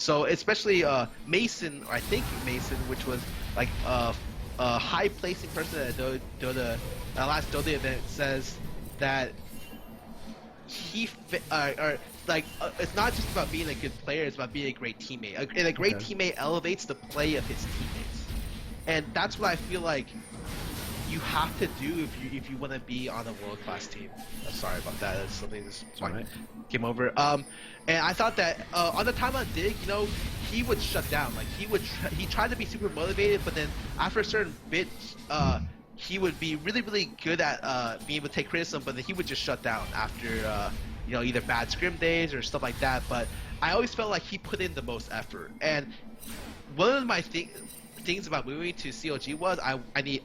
So especially Mason, or I think Mason, which was like a high placing person at Dota last Dota event, says that it's not just about being a good player, it's about being a great teammate. And a great teammate elevates the play of his teammates. And that's what I feel like you have to do if you want to be on a world-class team. Sorry about that. That's something that's came over. And I thought that on the time on Dig, you know, he would shut down. Like he tried to be super motivated, but then after a certain bit, he would be really good at being able to take criticism, but then he would just shut down after you know, either bad scrim days or stuff like that. But I always felt like he put in the most effort. And one of my things about moving to CLG was I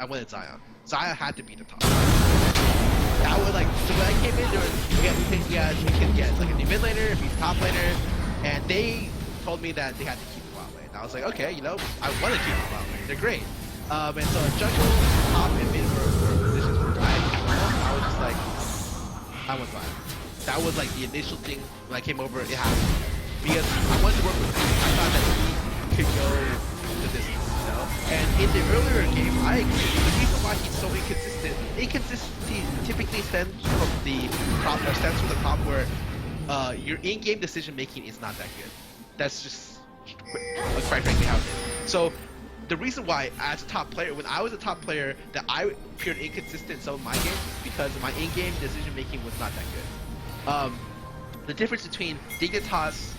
wanted Zion. Zion had to be the top. That was like, so when I came in, we could get like a new mid laner, if he's top laner, and they told me that they had to keep the bot lane. I was like, okay, you know, I want to keep the bot lane. They're great. And so jungle, top, and mid were positions where I was just like, I want Zion. That was like the initial thing when I came over. It happened because I wanted to work with him. I thought that he could go the distance. And in the earlier game, I agree. The reason why he's so inconsistent, inconsistency typically stems from the top, where your in-game decision making is not that good. That's just quite frankly how it is. So the reason why, as a top player, when I was a top player, that I appeared inconsistent in some of my games because my in-game decision making was not that good. The difference between Dignitas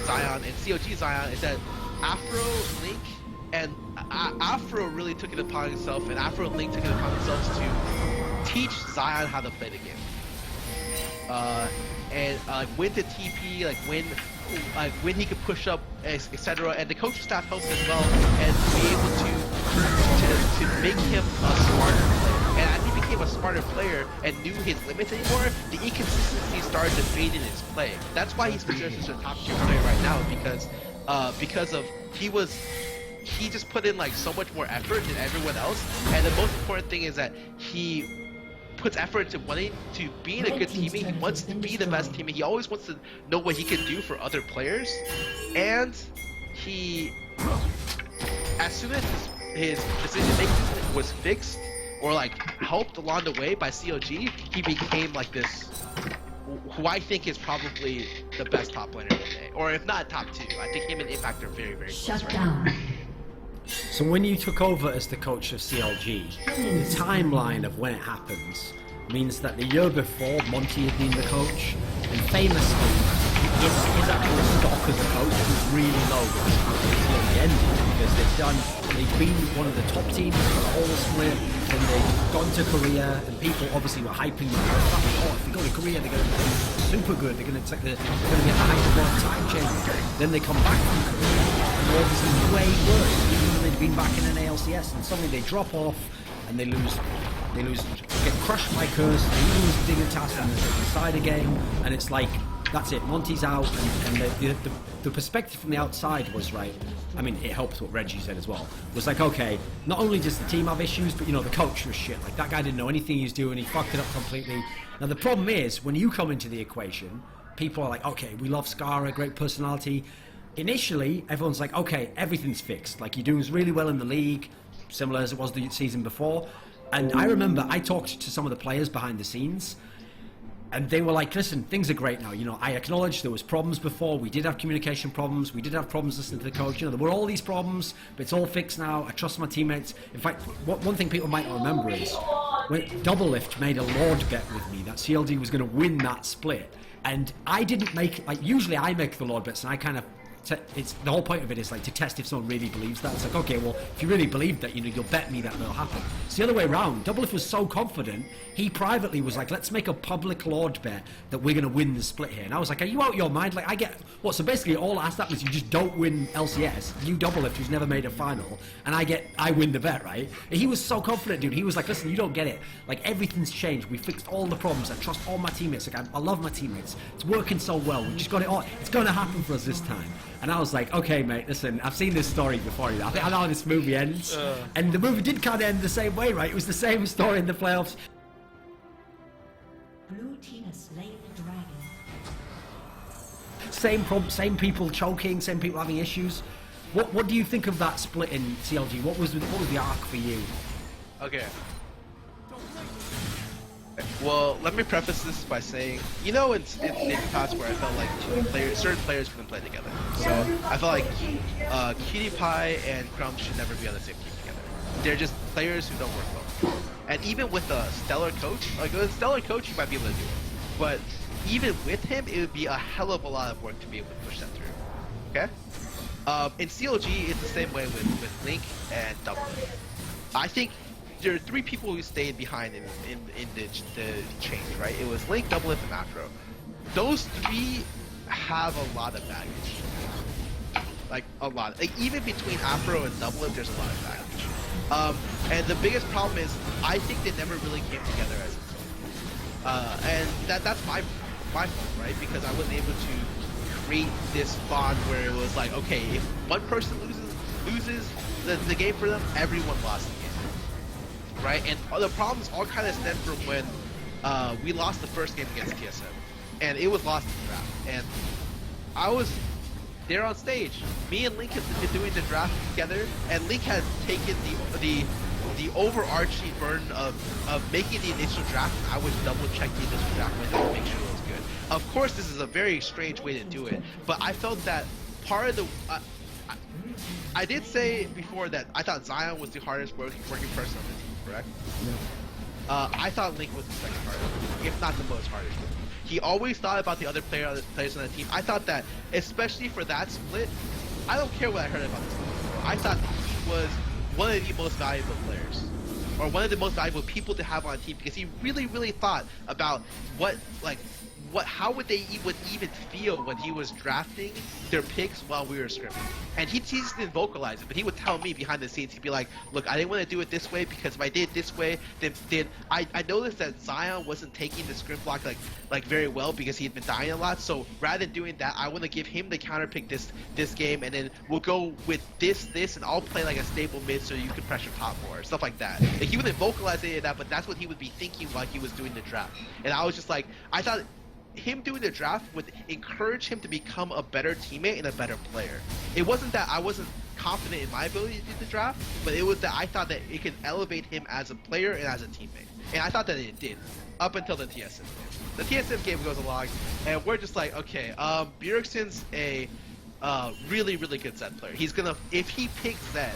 Zion and CLG Zion is that Afro, Link, and Afro really took it upon himself, and Afro and Link took it upon themselves to teach Zion how to play the game. And when to TP, when he could push up, etc. And the coaching staff helped as well, and be able to make him a smarter player. And as he became a smarter player and knew his limits anymore, the inconsistency started to fade in his play. That's why he's considered such a top tier player right now, because of he just put in like so much more effort than everyone else. And the most important thing is that he puts effort into wanting to being a good teammate. He wants to be the best teammate. He always wants to know what he can do for other players. And he, as soon as his decision making was fixed or like helped along the way by CLG, he became like this, who I think is probably the best top laner today, or if not top two. I think him and Impact are very close right now. So when you took over as the coach of CLG, the timeline of when it happens means that the year before Monty had been the coach, and famously his actual stock as a coach was really low at the end, because they've been one of the top teams for the whole split, and they've gone to Korea, and people obviously were hyping them. Oh, if they go to Korea, they're going to be super good. They're going to get the highest time change. Then they come back from Korea, and they're obviously way worse, even though they've been back in an ALCS, and suddenly they drop off, and they lose, get crushed by Curse, they lose Dignitas in the decider game, and it's like, that's it, Monty's out, and the perspective from the outside was, right, I mean, it helps what Reggie said as well, was like, okay, not only does the team have issues, but, you know, the coach was shit. Like, that guy didn't know anything he was doing, he fucked it up completely. Now, the problem is, when you come into the equation, people are like, okay, we love Skara, great personality. Initially, everyone's like, okay, everything's fixed. Like, you're doing really well in the league, similar as it was the season before. And I remember I talked to some of the players behind the scenes, and they were like, listen, things are great now. You know, I acknowledge there was problems before. We did have communication problems. We did have problems listening to the coach. You know, there were all these problems, but it's all fixed now. I trust my teammates. In fact, one thing people might not remember is when Doublelift made a Lord bet with me that CLG was going to win that split. And I didn't make, like, usually I make the Lord bets, and I kind of, it's the whole point of it is like to test if someone really believes that. It's like, okay, well, if you really believe that, you know, you'll bet me that will happen. It's the other way around. Doublelift was so confident, he privately was like, let's make a public Lord bet that we're going to win the split here. And I was like, are you out of your mind? Like, I get, what, so basically all I asked that was you just don't win LCS, you Doublelift who's never made a final, and I win the bet, right? And he was so confident, dude. He was like, listen, you don't get it. Like, everything's changed. We fixed all the problems. I trust all my teammates. Like, I love my teammates. It's working so well. We just got it all. It's going to happen for us this time. And I was like, okay, mate, listen, I've seen this story before. I think I know how this movie ends. And the movie did kind of end the same way, right? It was the same story in the playoffs. Blue team has slain the dragon. same people choking, same people having issues. What do you think of that split in CLG? What was the arc for you? Okay. Well, let me preface this by saying, you know, in past where I felt like certain players couldn't play together. So I felt like Cutie Pie and Crumb should never be on the same team together. They're just players who don't work well. And even with a stellar coach, like with a stellar coach, you might be able to do it. But even with him, it would be a hell of a lot of work to be able to push that through. Okay? In CLG, it's the same way with Link and Doublelift. I think there are 3 people who stayed behind in the change, right? It was Link, Doublelift, and Afro. Those 3 have a lot of baggage. Like, a lot. Like, even between Afro and Doublelift, there's a lot of baggage. And the biggest problem is, I think they never really came together as a team. And that's my fault, right? Because I wasn't able to create this bond where it was like, okay, if one person loses the game for them, everyone lost the game, right? And the problems all kind of stem from when we lost the first game against TSM, and it was lost in the draft. And I was there on stage. Me and Link have been doing the draft together, and Link has taken the overarching burden of making the initial draft, and I would double check the initial draft window to make sure it was good. Of course, this is a very strange way to do it, but I felt that part of the... I did say before that I thought Zion was the hardest working person on the team, correct? Yeah. I thought Link was the second hardest, if not the most hardest. He always thought about the other players on the team. I thought that, especially for that split, I don't care what I heard about this split before. I thought he was one of the most valuable players, or one of the most valuable people to have on a team, because he really, really thought about how would they even feel when he was drafting their picks while we were scrimming. And he just didn't vocalize it, but he would tell me behind the scenes. He'd be like, look, I didn't want to do it this way, because if I did it this way, then I noticed that Zion wasn't taking the scrim block like very well, because he had been dying a lot. So rather than doing that, I want to give him the counter pick this game, and then we'll go with this, and I'll play like a stable mid so you can pressure top more, stuff like that. Like, he wouldn't vocalize any of that, but that's what he would be thinking while he was doing the draft. And I was just like, I thought him doing the draft would encourage him to become a better teammate and a better player. It wasn't that I wasn't confident in my ability to do the draft, but it was that I thought that it could elevate him as a player and as a teammate. And I thought that it did, up until the TSM game. The TSM game goes along, and we're just like, okay, Bjergson's a really, really good Zed player. He's gonna, if he picks Zed,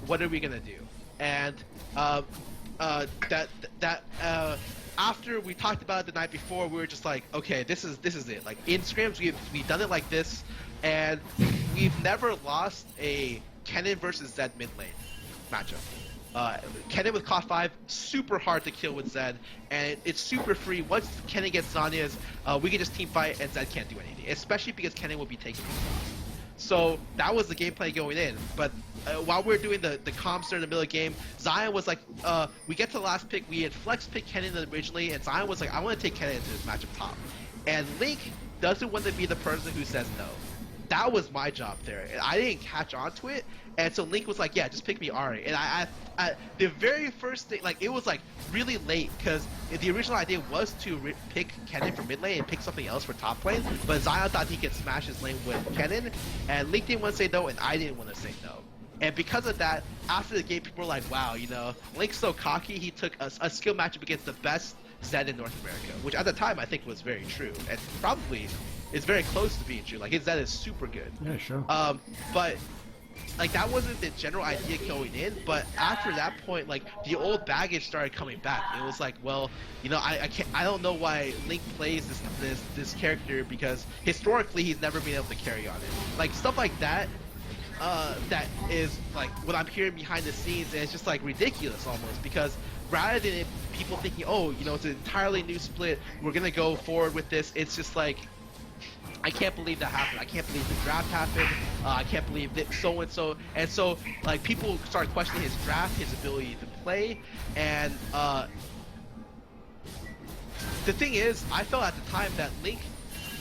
what are we gonna do? And after we talked about it the night before, we were just like, okay, this is it. Like, in scrims, we've done it like this, and we've never lost a Kennen versus Zed mid lane matchup. Kennen with cost 5, super hard to kill with Zed, and it's super free. Once Kennen gets Zanya's, we can just team fight, and Zed can't do anything, especially because Kennen will be taking these shots. So that was the gameplay going in, but while we were doing the comms during the middle of the game, Zion was like, we get to the last pick, we had flex picked Kennen originally, and Zion was like, I want to take Kennen into this matchup top. And Link doesn't want to be the person who says no. That was my job there, and I didn't catch on to it, and so Link was like, yeah, just pick me Ari. And I the very first thing, like, it was like really late, because the original idea was to pick Kennen for mid lane and pick something else for top lane, but Zion thought he could smash his lane with Kennen, and Link didn't want to say no, and I didn't want to say no. And because of that, after the game, people were like, wow, you know, Link's so cocky, he took a skill matchup against the best Zed in North America, which at the time I think was very true, and probably is very close to being true. Like, his Zed is super good. Yeah, sure. But like, that wasn't the general idea going in, but after that point, like, the old baggage started coming back. It was like, well, you know, I don't know why Link plays this character, because historically he's never been able to carry on it. Like, stuff like that, that is like what I'm hearing behind the scenes, and it's just like ridiculous almost, because rather than people thinking, oh, you know, it's an entirely new split, we're gonna go forward with this, it's just like, I can't believe that happened. I can't believe the draft happened. I can't believe that so-and-so. And so, like, people started questioning his draft, his ability to play. And the thing is, I felt at the time that Link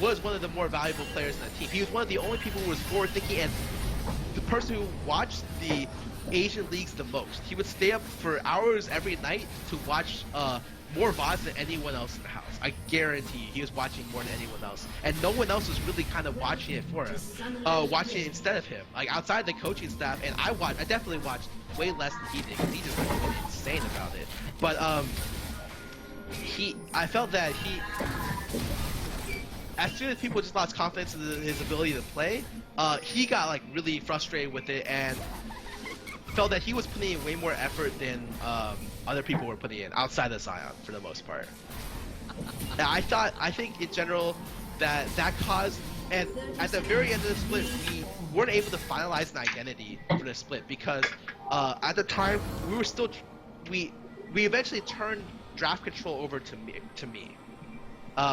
was one of the more valuable players in the team. He was one of the only people who was forward-thinking, and the person who watched the Asian leagues the most. He would stay up for hours every night to watch more VODs than anyone else in the house. I guarantee you, he was watching more than anyone else, and no one else was really kind of watching it for him, watching it instead of him. Like outside the coaching staff, and I definitely watched way less than he did because he just went insane about it. But I felt that as soon as people just lost confidence in his ability to play, he got like really frustrated with it and felt that he was putting in way more effort than other people were putting in outside of Zion for the most part. And I think in general that caused, and at the very end of the split, we weren't able to finalize an identity for the split because at the time we were still, we eventually turned draft control over to me,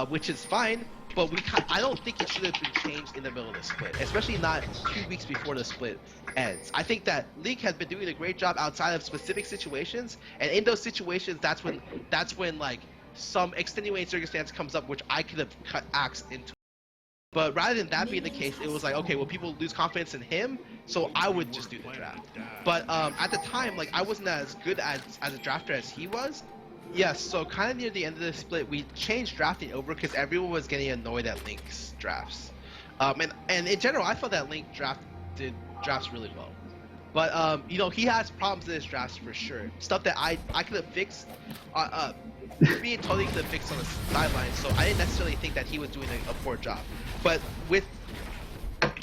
which is fine. But I don't think it should have been changed in the middle of the split, especially not 2 weeks before the split ends. I think that Link has been doing a great job outside of specific situations, and in those situations, that's when like some extenuating circumstance comes up, which I could have cut Axe into. But rather than that being the case, it was like, okay, well, people lose confidence in him, so I would just do the draft. But at the time, like I wasn't as good as a drafter as he was. Yes, so kind of near the end of the split, we changed drafting over because everyone was getting annoyed at Link's drafts. And in general, I felt that Link did drafts really well. But, you know, he has problems in his drafts for sure. Stuff that I could have fixed, me and Tony could have fixed on the sidelines, so I didn't necessarily think that he was doing a poor job. But with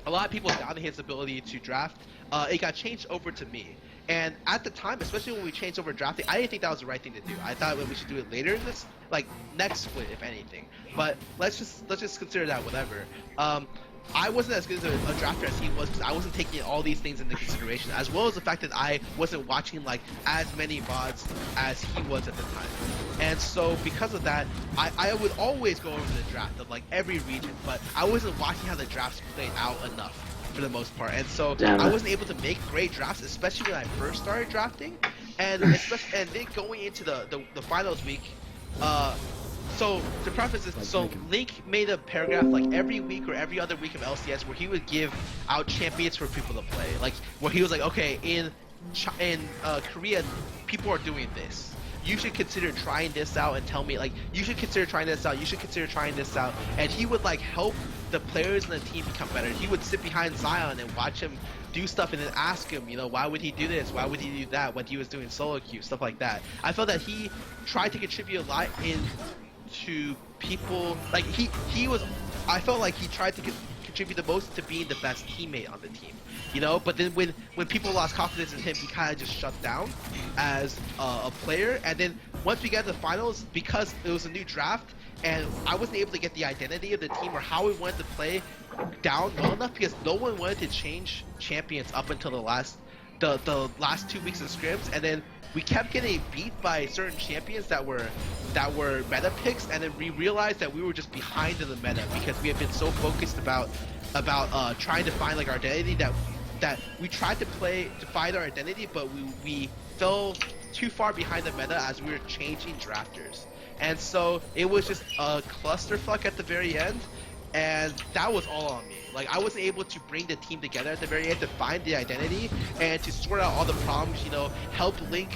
a lot of people doubting his ability to draft, it got changed over to me. And at the time, especially when we changed over drafting, I didn't think that was the right thing to do. I thought we should do it later in this, like next split, if anything. But let's just consider that whatever. I wasn't as good as a drafter as he was because I wasn't taking all these things into consideration, as well as the fact that I wasn't watching like as many VODs as he was at the time. And so because of that, I would always go over the draft of like every region, but I wasn't watching how the drafts played out enough for the most part, and so I wasn't able to make great drafts, especially when I first started drafting, and then going into the finals week. So to preface this, so Link made a paragraph like every week or every other week of LCS where he would give out champions for people to play, like where he was like, okay, in Korea, people are doing this. You should consider trying this out and tell me, like, you should consider trying this out, you should consider trying this out. And he would, like, help the players in the team become better. He would sit behind Zion and watch him do stuff and then ask him, you know, why would he do this? Why would he do that when he was doing solo queue, stuff like that. I felt that he tried to contribute a lot into people, like, I felt like he tried to contribute the most to being the best teammate on the team. You know, but then when people lost confidence in him, he kind of just shut down as a player. And then once we got to the finals, because it was a new draft, and I wasn't able to get the identity of the team or how we wanted to play down well enough, because no one wanted to change champions up until the last 2 weeks of scrims, and then we kept getting beat by certain champions that were meta picks, and then we realized that we were just behind in the meta because we had been so focused about trying to find like our identity that we tried to find our identity, but we fell too far behind the meta as we were changing drafters. And so it was just a clusterfuck at the very end, and that was all on me. Like, I wasn't able to bring the team together at the very end to find the identity and to sort out all the problems, you know, help Link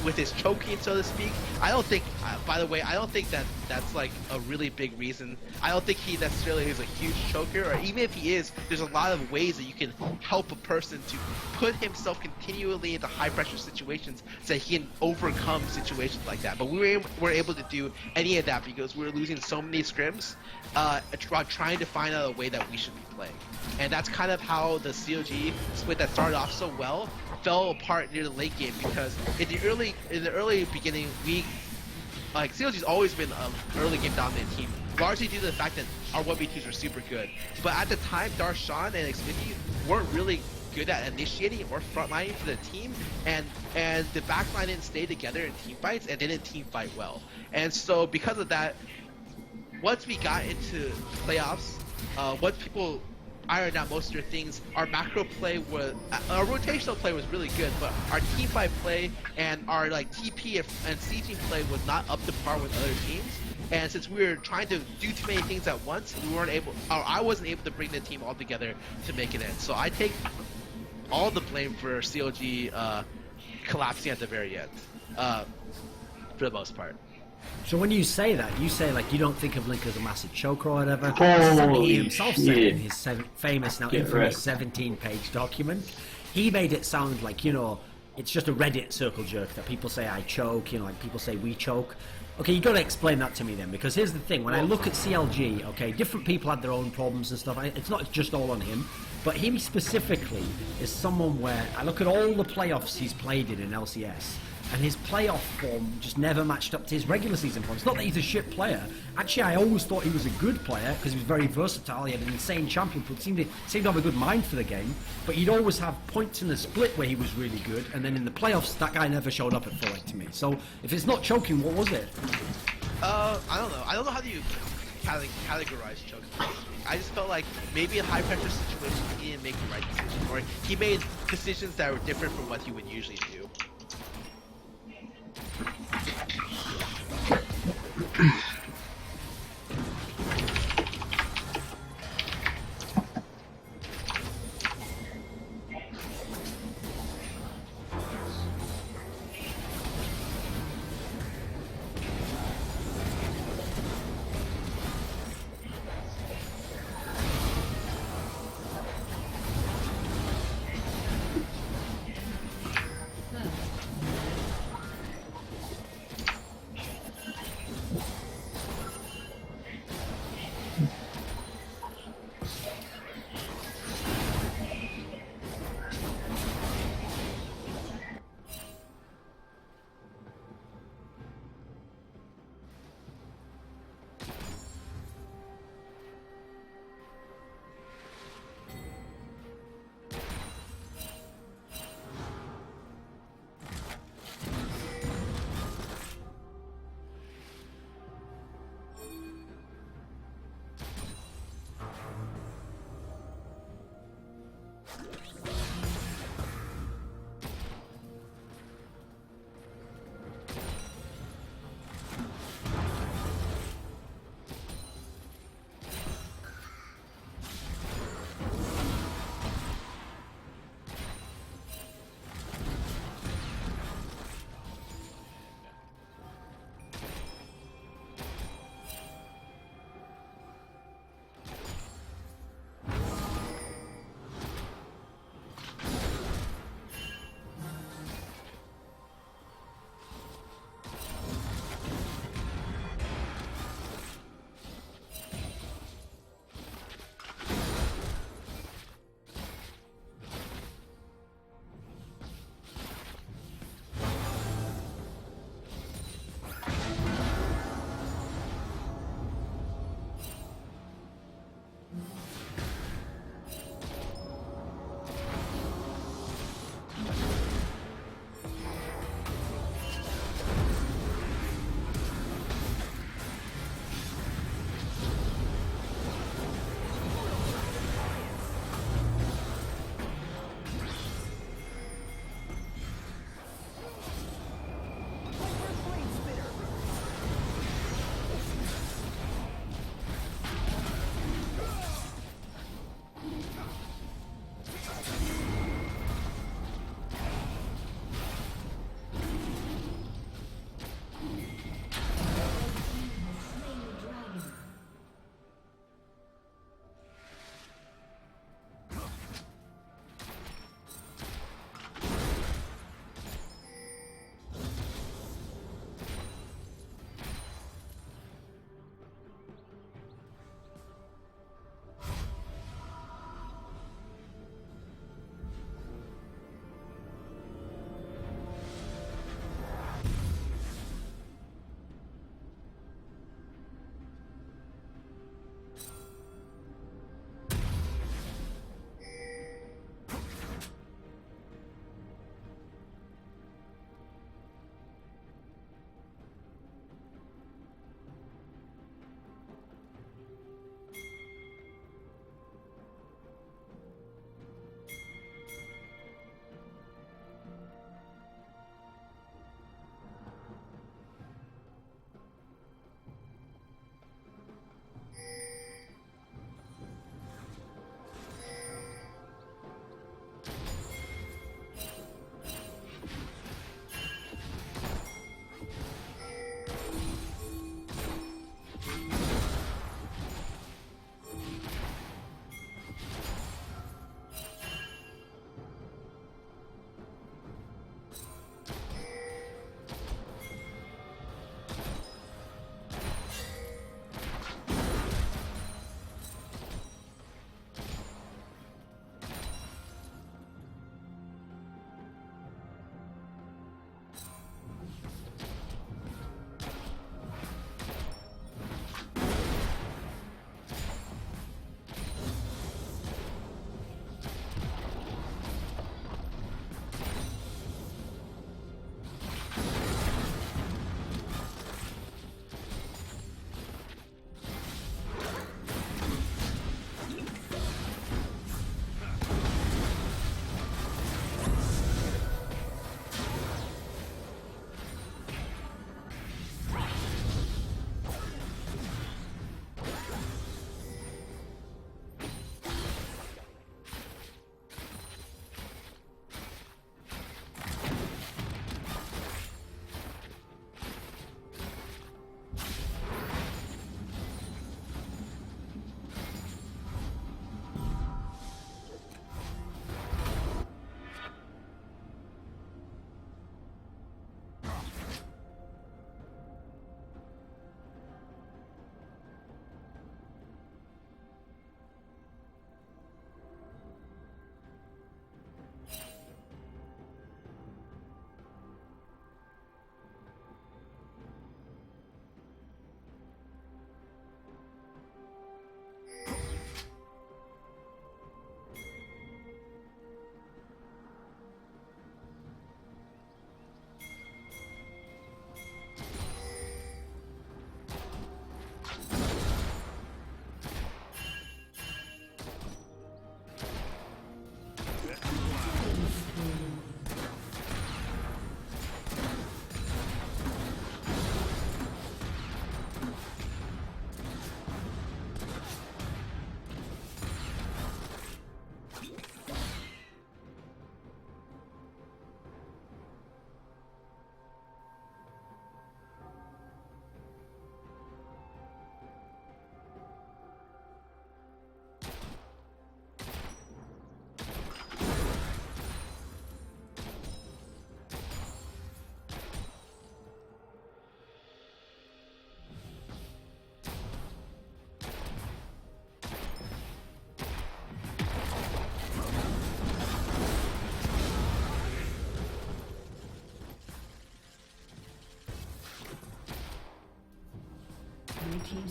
with his choking, so to speak. I don't think, by the way, I don't think that's like a really big reason. I don't think he necessarily is a huge choker, or even if he is, there's a lot of ways that you can help a person to put himself continually into high pressure situations so that he can overcome situations like that. But we weren't able to do any of that because we were losing so many scrims, trying to find out a way that we should be playing. And that's kind of how the CLG split that started off so well fell apart near the late game, because in the early beginning, CLG's always been an early game dominant team, largely due to the fact that our 1v2s were super good. But at the time, Darshan and Xfinity weren't really good at initiating or frontlining for the team, and the backline didn't stay together in team fights and didn't team fight well. And so because of that, once we got into playoffs, once people ironed out most of their things, our macro play our rotational play was really good, but our team fight play and our like TP and sieging play was not up to par with other teams. And since we were trying to do too many things at once, I wasn't able to bring the team all together to make it end. So I take all the blame for CLG collapsing at the very end, for the most part. So when you say that, you say like you don't think of Link as a massive choker or whatever. This is something he himself said in his famous, now infamous 17-page document. He made it sound like, you know, it's just a Reddit circle jerk that people say I choke, you know, like people say we choke. Okay, you got to explain that to me then, because here's the thing: when I look at CLG, okay, different people had their own problems and stuff. It's not just all on him, but him specifically is someone where I look at all the playoffs he's played in LCS. And his playoff form just never matched up to his regular season form. It's not that he's a shit player. Actually, I always thought he was a good player because he was very versatile. He had an insane champion pool. Seemed to have a good mind for the game. But he'd always have points in the split where he was really good. And then in the playoffs, that guy never showed up at full to me. So if it's not choking, what was it? I don't know. I don't know how do you categorize choking. I just felt like maybe in high pressure situations he didn't make the right decision, or he made decisions that were different from what he would usually do.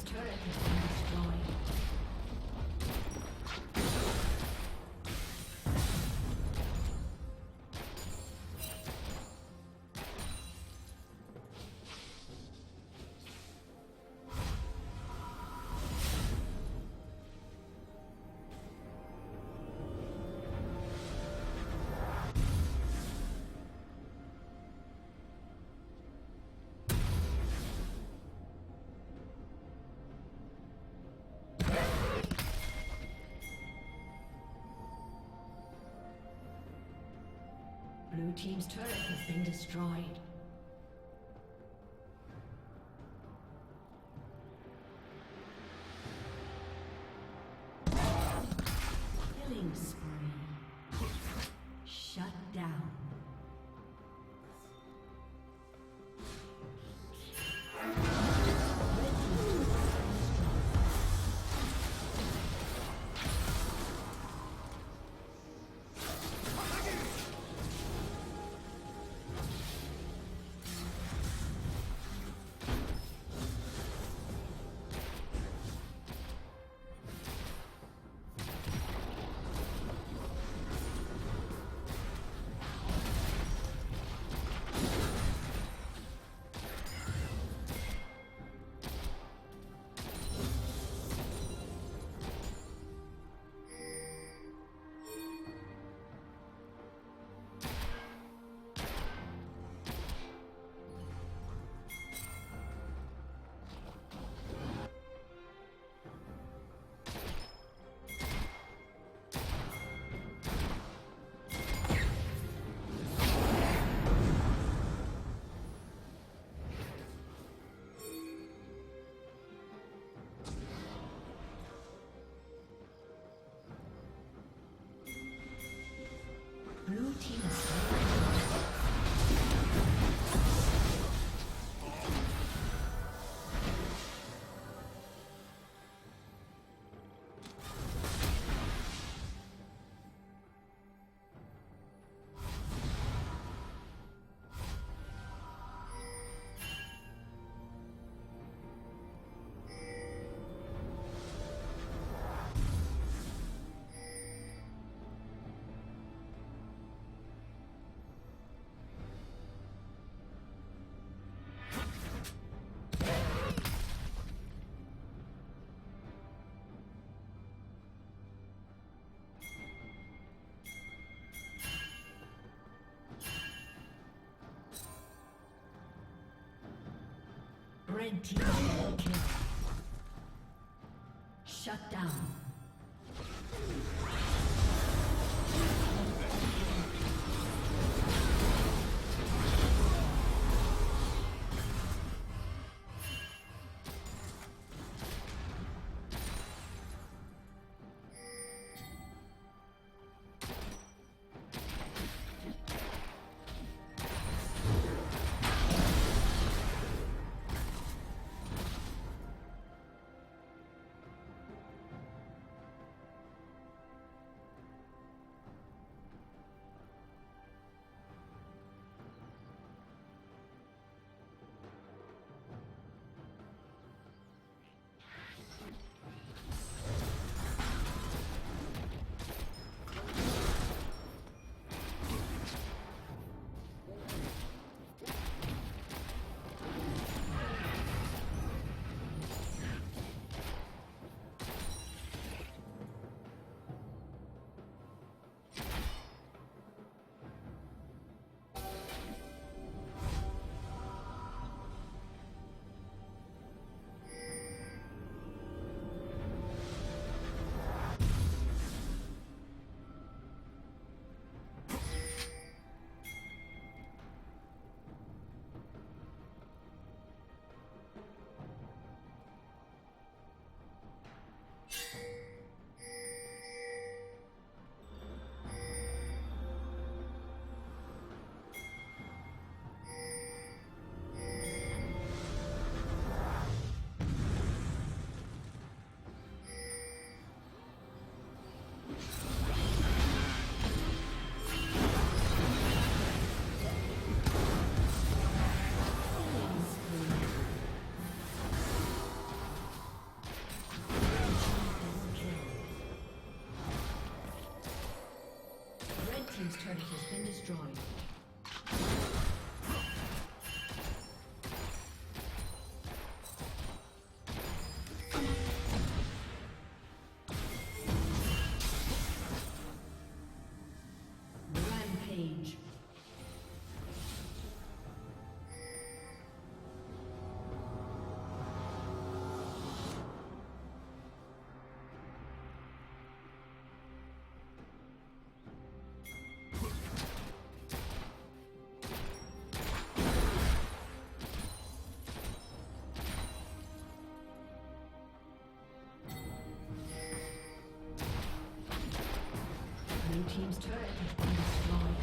turret has been destroyed. Blue team's turret has been destroyed. Killing spree. Shut down. Blue team is red team double kill. Shut down. team's turret has been destroyed. Rampage. Blue team's turret has been destroyed.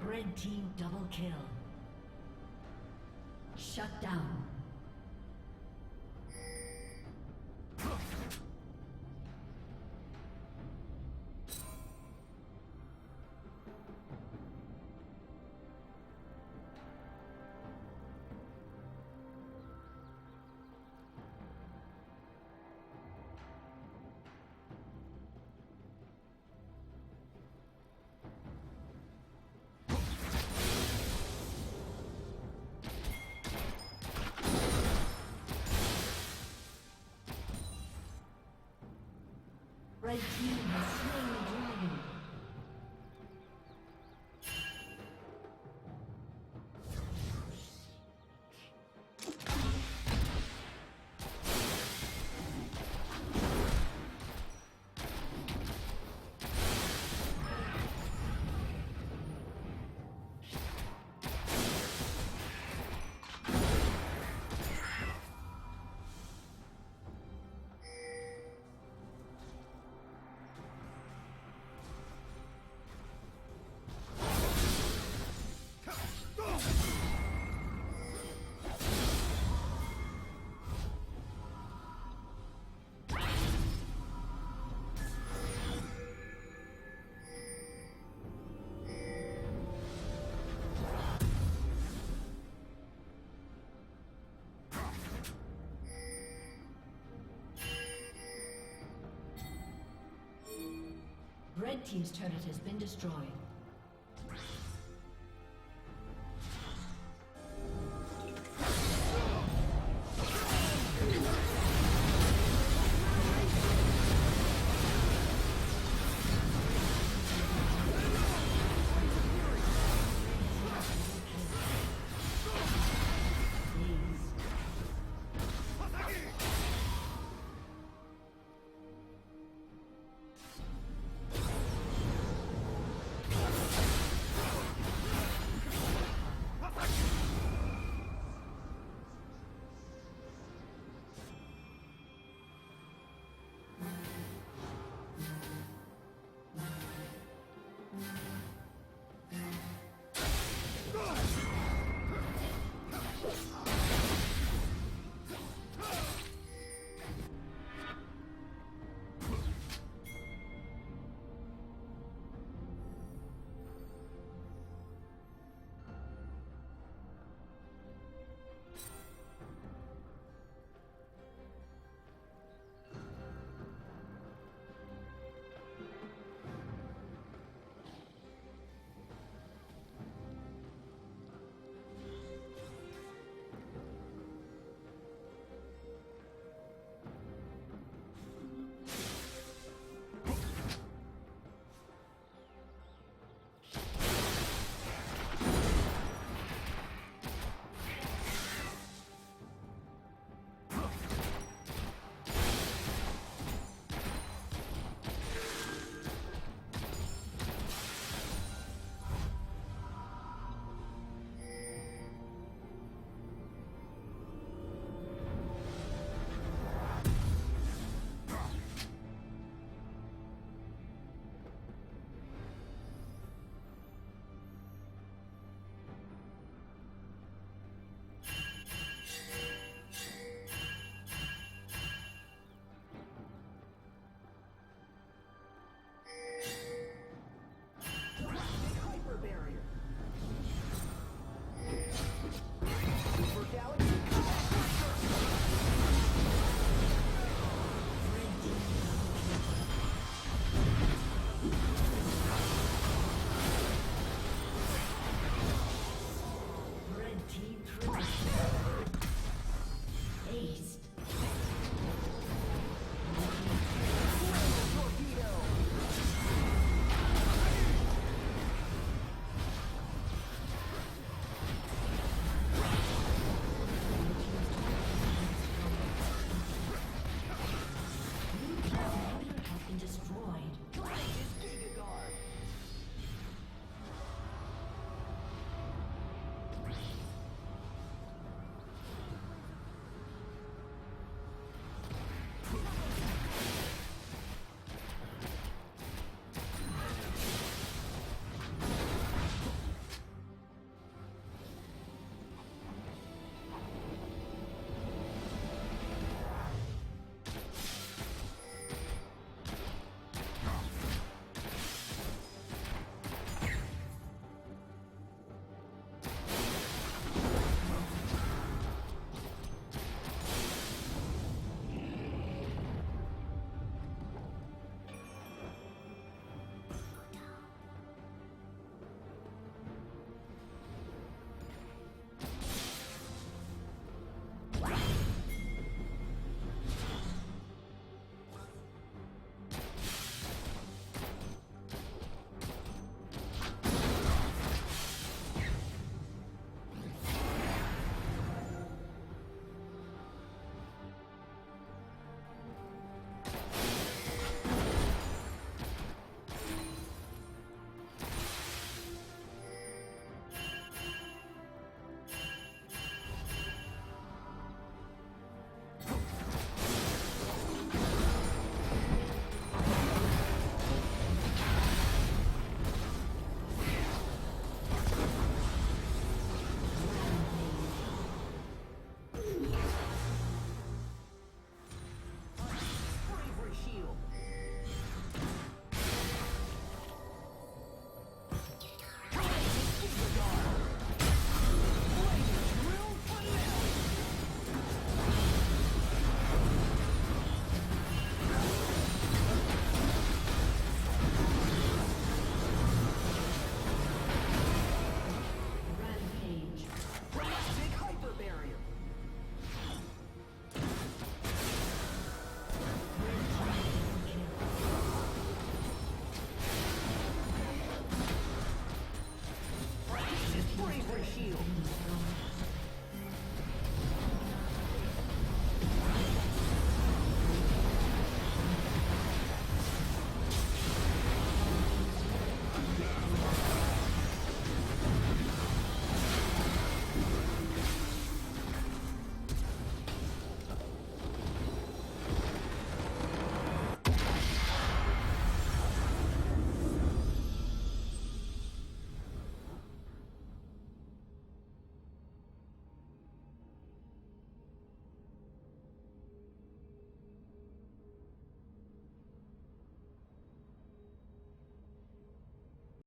Red team double kill. Shut down. Red team has slain the dragon. Red team's turret has been destroyed.